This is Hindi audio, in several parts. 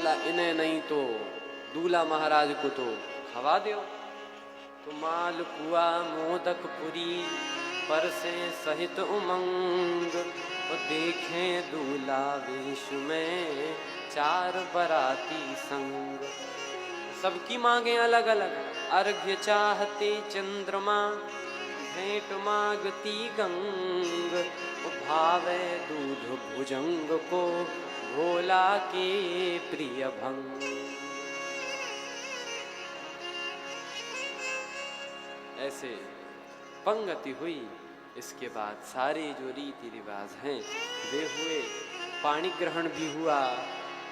बोला इन्हें नहीं तो दूल्हा महाराज को तो खवा दो। तो मालपुआ मोदक पुरी परसे सहित उमंग, और देखें दूल्हा वेश में चार बराती संग। सबकी मांगे अलग अलग, अर्घ्य चाहते चंद्रमा, भेंट मांगती गंग, भावे दूध भुजंग को भोला के प्रिय भंग। ऐसे पंगति हुई। इसके बाद सारे जो रीति रिवाज हैं वे हुए। पाणी ग्रहण भी हुआ।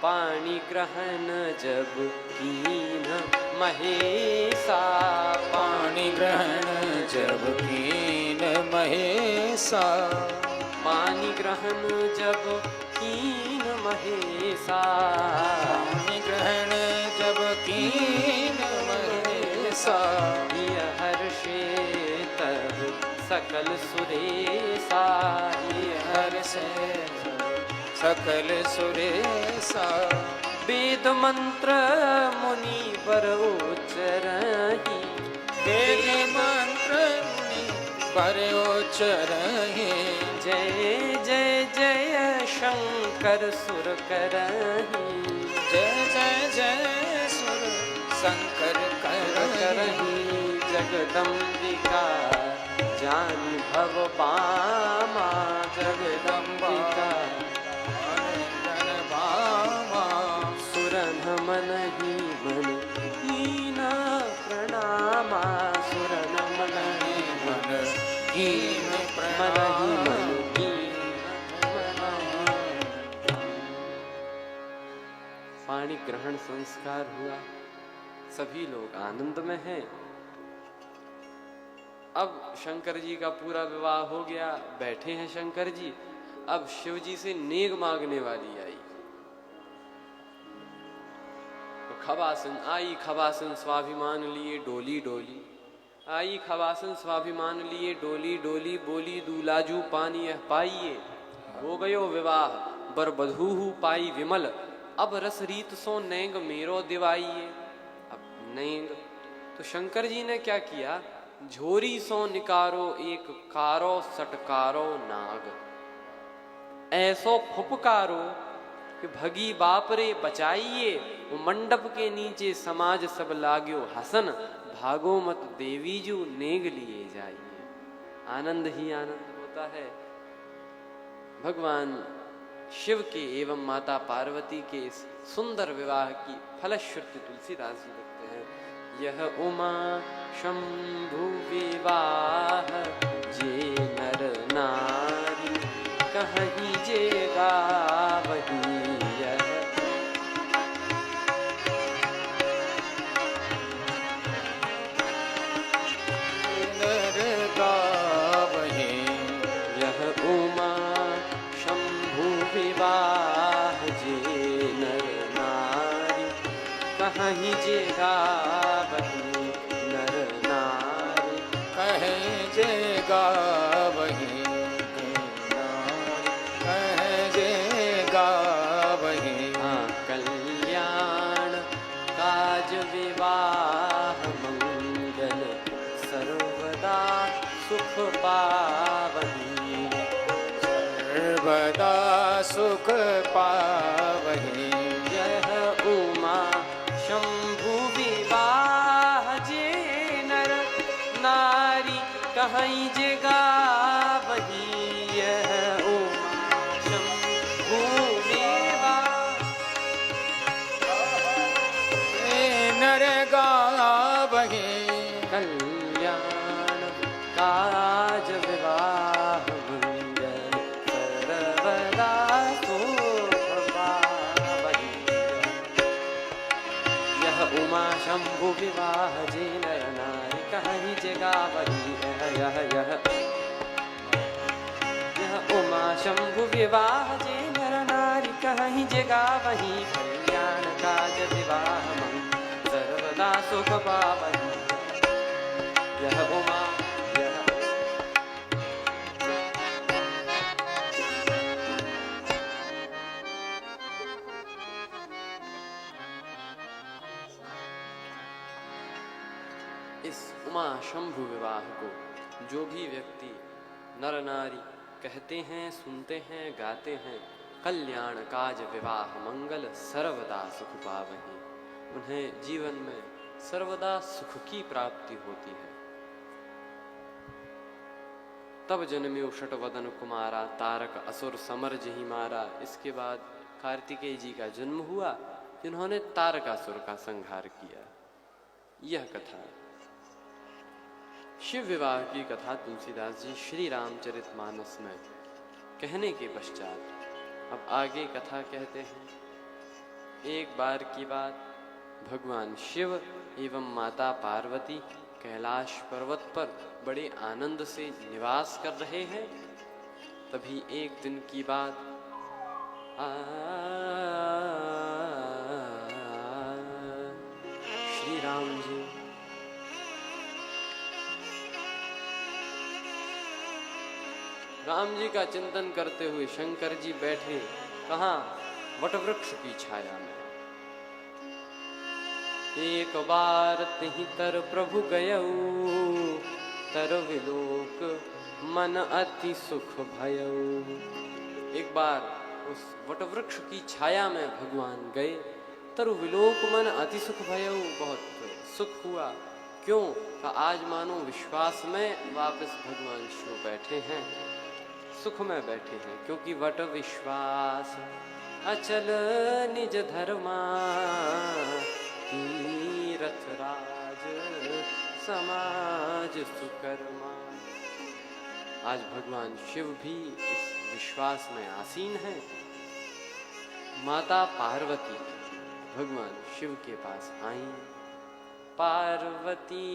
पाणी ग्रहण जब कीन महेशा, पाणी ग्रहण जब कीन महेशा, पानी ग्रहण जब कीन महेशा, पाणी ग्रहण जब कीन महेशा, हर्षे तब सकल सुरेशा, हर्षे सकल सुरेशा। वेद मंत्र मुनि पर उच्चरहि, वेद मंत्र मुनि पर उच्चरहि, जय जय जय शंकर सुर करहि, जय जय जय सुर शंकर करहि। जगदम्बिका जानी भव बामा, जगदम्बिका बामा, सुरन मन ही मन हीना प्रणामा, सुरन मन ही मन हीन मन ही प्रणाम। मन हीन। पाणी ग्रहण संस्कार हुआ। सभी लोग आनंद में हैं। अब शंकर जी का पूरा विवाह हो गया, बैठे हैं शंकर जी। अब शिव जी से नेग मांगने वाली आई। तो खवासन आई, खवासन स्वाभिमान लिए डोली डोली आई, खवासन स्वाभिमान लिए डोली डोली, बोली दूलाजू पानी यह पाइए। हो गयो विवाह बर बधूहु पाई विमल, अब रस रीत सो नेंग मेरो दिवाइए। अब नेंग तो शंकर जी ने क्या किया, झोरी सो निकारो एक कारो सटकारो नाग, ऐसो फुपकारो कि भगी बाप रे बचाइए। वो मंडप के नीचे समाज सब लाग्यो हसन, भागो मत देवी जू नेग लिए जाइए। आनंद ही आनंद होता है। भगवान शिव के एवं माता पार्वती के इस सुंदर विवाह की फलश्रुति तुलसीदास जी लिखते हैं। यह उमा शंभु विवाह जे नर नारी, कहीं जे गावही यह। नर गावही यह उमा शंभु विवाह जे नर नारी, कहीं जे गावही नर नारी, कहे जे गावही कहे जे गावही। हाँ, कल्याण काज विवाह मंगल सर्वदा सुख पावही, सर्वदा सुख पावही। यह उमा शंभु विवाह जे नर नारी, कहीं जे गावही। यह उमा शंभु विवाह नर गावही, कल्याण काज विवाह मंगल सर्वदा सुख पावही। यह उमा शंभु विवाह जे नर नारी, कहीं जे गावही। यह उमा शंभु विवाह जे नर नारी, कहीं जे गावही। कल्याण काज विवाह मंगल सर्वदा सुख पावही। यह उमा यह इस उमा शंभु विवाह को जो भी व्यक्ति नर नारी कहते हैं, सुनते हैं, गाते हैं, कल्याण काज विवाह मंगल सर्वदा सुख पावहीं, उन्हें जीवन में सर्वदा सुख की प्राप्ति होती है। तब जन्म्यो षटवदन कुमारा, तारक असुर समर जही मारा। इसके बाद कार्तिकेय जी का जन्म हुआ, जिन्होंने तारकासुर का संहार किया। यह कथा शिव विवाह की कथा तुलसीदास जी श्री रामचरितमानस में कहने के पश्चात अब आगे कथा कहते हैं। एक बार की बात, भगवान शिव एवं माता पार्वती कैलाश पर्वत पर बड़े आनंद से निवास कर रहे हैं। तभी एक दिन की बात, श्री राम जी का चिंतन करते हुए शंकर जी बैठे कहाँ? वटवृक्ष की छाया में। एक बार तिहि तर प्रभु गयऊ, तर विलोक मन अति सुख भयऊ। एक बार उस वटवृक्ष की छाया में भगवान गए, तरु विलोक मन अति सुख भयऊ, बहुत सुख हुआ। क्यों? आज मानो विश्वास में वापस भगवान शिव बैठे हैं, सुख में बैठे हैं। क्योंकि वट विश्वास अचल निज धर्मा, तीरथ राज समाज सुकर्मा। आज भगवान शिव भी इस विश्वास में आसीन है। माता पार्वती भगवान शिव के पास आई। पार्वती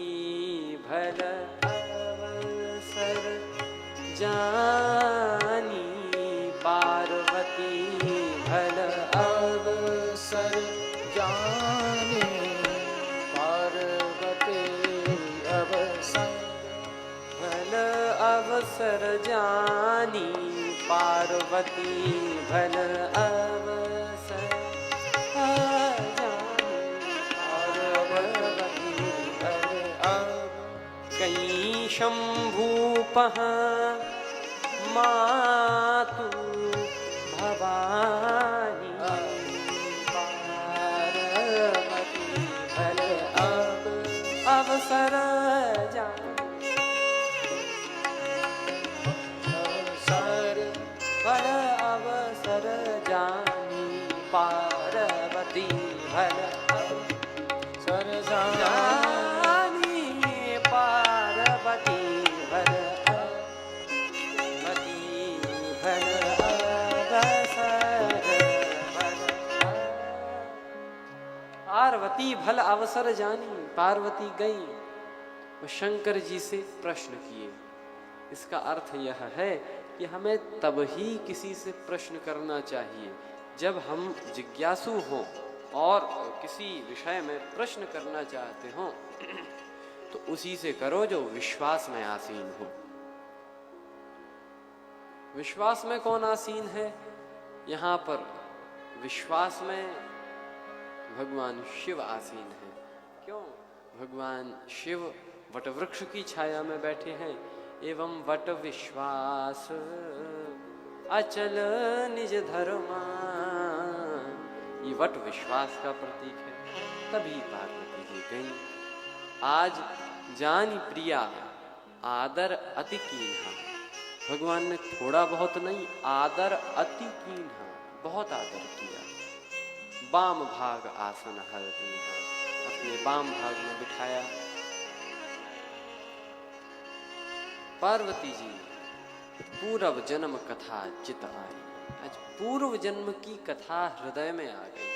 भल अवसर जानी, पार्वती भल अवसर जानी, पार्वती अवसर भल अवसर जानी, पार्वती भल अवसर जानी, पार्वती भल कई शंभूपः मातु भवानी, पार्वती भल अवसर जानी, अवसर भल अवसर जानी, पार्वती भल अवसर जानी, पार्वती भल पार्वती भल अवसर जानी। पार्वती गई और शंकर जी से प्रश्न किए। इसका अर्थ यह है कि हमें तब ही किसी से प्रश्न करना चाहिए जब हम जिज्ञासु हों और किसी विषय में प्रश्न करना चाहते हों, तो उसी से करो जो विश्वास में आसीन हो। विश्वास में कौन आसीन है? यहाँ पर विश्वास में भगवान शिव आसीन है। क्यों? भगवान शिव वटवृक्ष की छाया में बैठे हैं। एवं वट विश्वास अचल निज धर्मा, ये वट विश्वास का प्रतीक है। तभी पार्वती जी गई। आज जानी प्रिया आदर अति कीन्हा। भगवान ने थोड़ा बहुत नहीं, आदर अति कीन्हा, बहुत आदर किया। बाम भाग आसन हर दीन्हा, अपने बाम भाग में बिठाया। पार्वती जी पूर्व जन्म कथा चित आई। आज पूर्व जन्म की कथा हृदय में आ गई।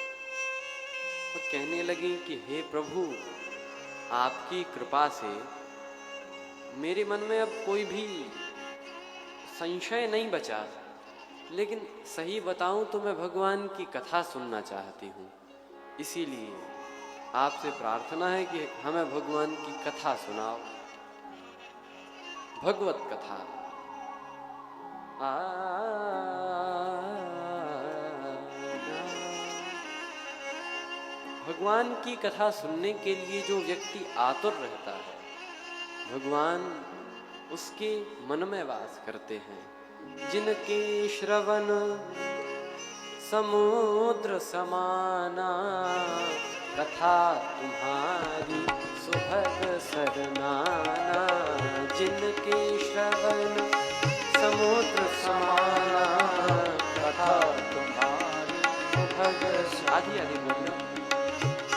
वो कहने लगी कि हे प्रभु, आपकी कृपा से मेरे मन में अब कोई भी संशय नहीं बचा। लेकिन सही बताऊं तो मैं भगवान की कथा सुनना चाहती हूँ। इसीलिए आपसे प्रार्थना है कि हमें भगवान की कथा सुनाओ, भगवत कथा। भगवान की कथा सुनने के लिए जो व्यक्ति आतुर रहता है, भगवान उसके मन में वास करते हैं। जिनके श्रवण समुद्र समाना, कथा तुम्हारी सुभग सरनाना। जिनके श्रवण समुद्र समाना, कथा तुम्हारी सुभग आदि आदि बोलो।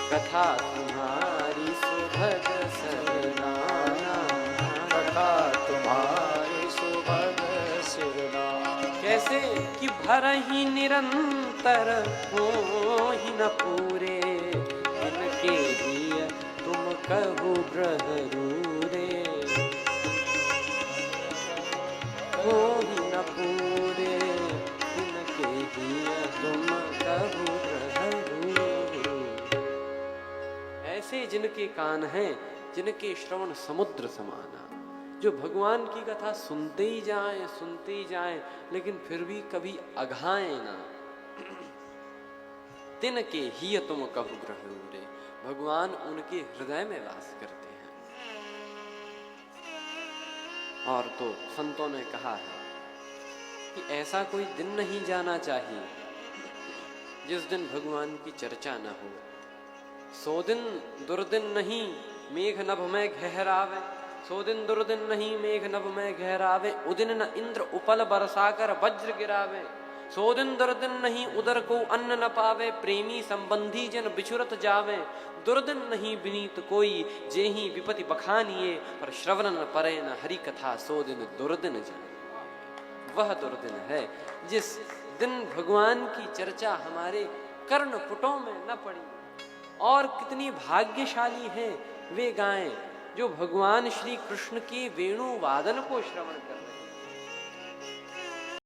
कथा तुम्हारी सुभग सरनाना, कथा तुम्हारी सुभग सिरना। कैसे कि भर ही निरंतर हो ही न पूरे, इनके ही तुम कहु ब्रहरूरे। हो ही न पूरे, इनके ही तुम कहु ब्रहरूरे। ऐसे जिनके कान हैं, जिनके श्रवण समुद्र समाना, जो भगवान की कथा सुनते ही जाएं, लेकिन फिर भी कभी अघाएं ना। तिनके ही तुम कहु ग्रहरूरे, भगवान उनके हृदय में वास करते हैं। और तो संतों ने कहा है कि ऐसा कोई दिन नहीं जाना चाहिए जिस दिन भगवान की चर्चा न हो। 100 दिन दुर्दिन नहीं मेघ नभ में गहरावे, 100 दिन दुर्दिन नहीं मेघ नभ में गहरावे। उदिन न इंद्र उपल बरसाकर वज्र गिरावे, 100 दिन दुर्दिन नहीं उदर को अन्न न पावे। प्रेमी संबंधी जन बिछुरत जावे, दुर्दिन नहीं विनीत कोई जेहि विपति बखानिए। पर श्रवण न परे न हरि कथा, 100 दिन दुर्दिन जन। वह दुर्दिन है जिस दिन भगवान की चर्चा हमारे कर्णपुटों में न पड़ी। और कितनी भाग्यशाली हैं वे गायें जो भगवान श्री कृष्ण के वेणु वादन को श्रवण कर रहे हैं।